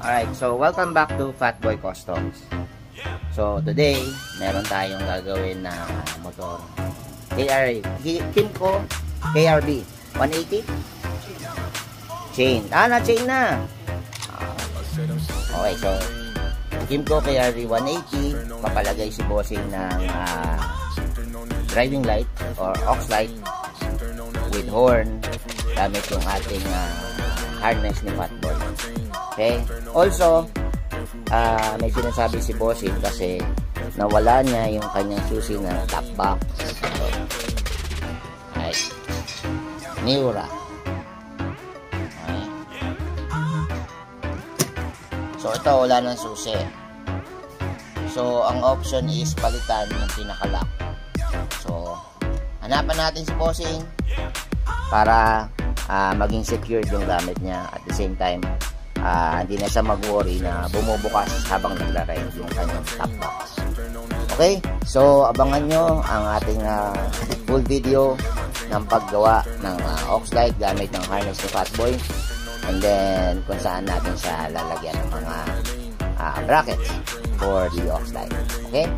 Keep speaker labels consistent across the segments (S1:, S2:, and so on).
S1: Alright, so welcome back to Fatboy Customs. So today, meron tayong gagawin na motor. Kimco KRV 180 chain. Na-chain na. Okay, so Kimco KRV 180, papalagay si bossing ng driving light or aux light with horn gamit yung ating harness ni Fatboy. Okay, also may sinasabi si bossing kasi nawala niya yung kanyang susi na top box. Right, Miura. Okay. So ito wala ng susi. So ang option is palitan yung pinaka-lock. So hanapan natin si bossing para maging secured yung gamit niya, at the same time hindi na siya mag-worry na bumubukas habang nagla-ride yung kanyang top box. Okay, so abangan nyo ang ating full video ng paggawa ng aux light gamit ng harness ni Fatboy, and then kung saan natin siya lalagyan ng mga brackets for the aux light. Okay,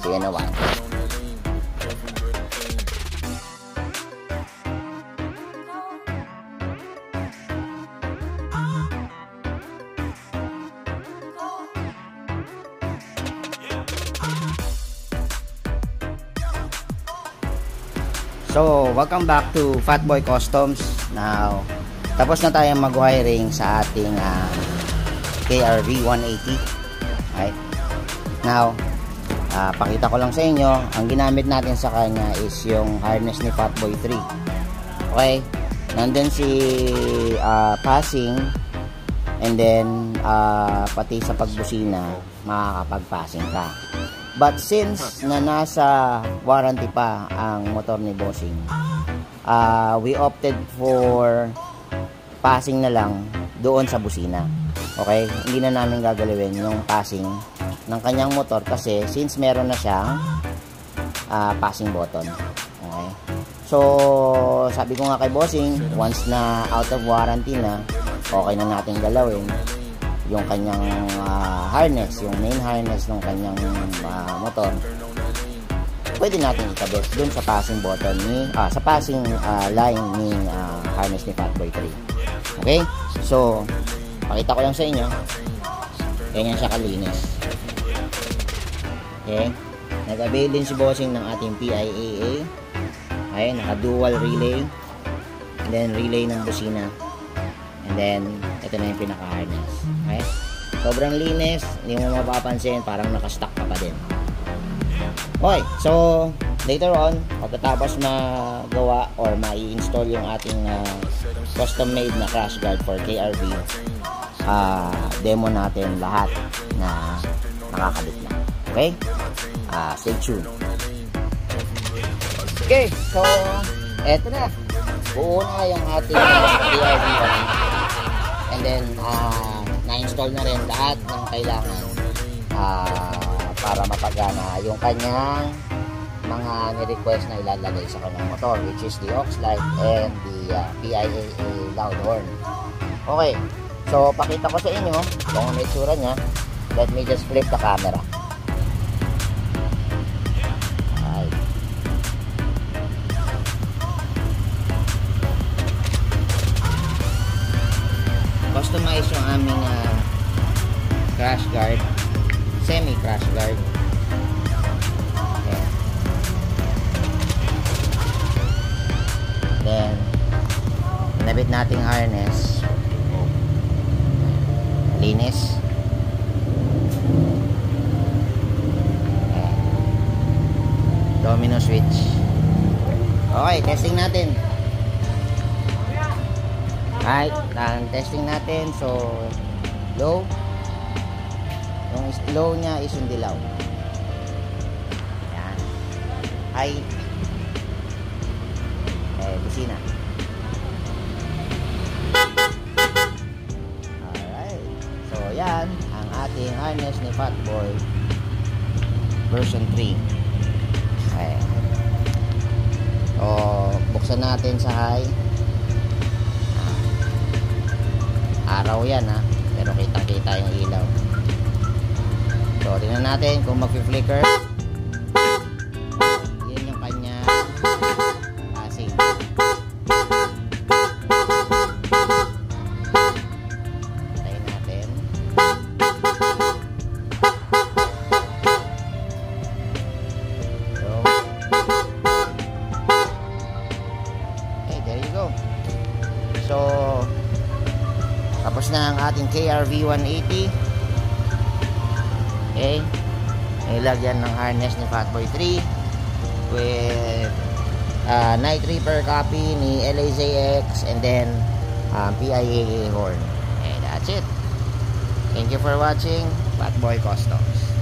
S1: see you in a while. So, welcome back to Fatboy Customs. Now, tapos na tayong mag-wiring sa ating KRV 180. Right? Now, pakita ko lang sa inyo, ang ginamit natin sa kanya is yung harness ni Fatboy 3. Okay? Nandun si passing, and then pati sa pagbusina, makakapag-passing ka. But since na nasa warranty pa ang motor ni bossing, we opted for passing na lang doon sa busina. Okay? Hindi na namin gagalawin yung passing ng kanyang motor kasi since meron na siyang passing button. Okay? So, sabi ko nga kay bossing, once na out of warranty na, okay na natin galawin yung kanyang harness, yung main harness ng kanyang motor. Pwede natin ikabit dun sa passing button ni sa passing line ni harness ni Fatboy 3. Okay? So, pakita ko lang sa inyo. Ganyan siya kalinis. Okay? Nag-avail din si bossing ng ating PIAA. Okay, naka-dual relay. And then relay ng busina. And then ito na yung pinaka-harness. Okay? Sobrang linis, hindi mo mapapansin, parang naka-stock ka pa din. Okay, so later on, pagkatapos magawa or mai-install yung ating custom made na crash guard for KRV, demo natin lahat na nakakabit na. Okay? Stay tuned. Okay, so eto na. Buo na yung ating KRV. And then na-install na rin lahat ng kailangan para mapagana yung kanyang mga ni-request na ilalagay sa kanyang motor, which is the aux light and the PIAA loud horn. Okay, so pakita ko sa inyo kung ano itsura niya. Let me just flip the camera. Customize yung aming crash guard, semi crash guard. Okay. Then nabit nating harness, linis. Okay. Domino switch. Okay, testing natin. Alright, testing natin. So, low. Yung low niya is yung dilaw. Yan. High. Busina. Alright. So, yan ang ating harness ni Fatboy version 3. Okay. So, buksan natin sa high. Araw yan ha, pero kitang-kita yung ilaw. So, tingnan natin kung mag-flicker. Yan yung kanya passing. Tayin natin. So, okay, there you go. So, tapos na ang ating KRV 180. Okay, nilagyan ng harness ni Fatboy 3 with Night Reaper copy ni LAZX and then PIAA horn. Okay, that's it. Thank you for watching Fatboy Customs.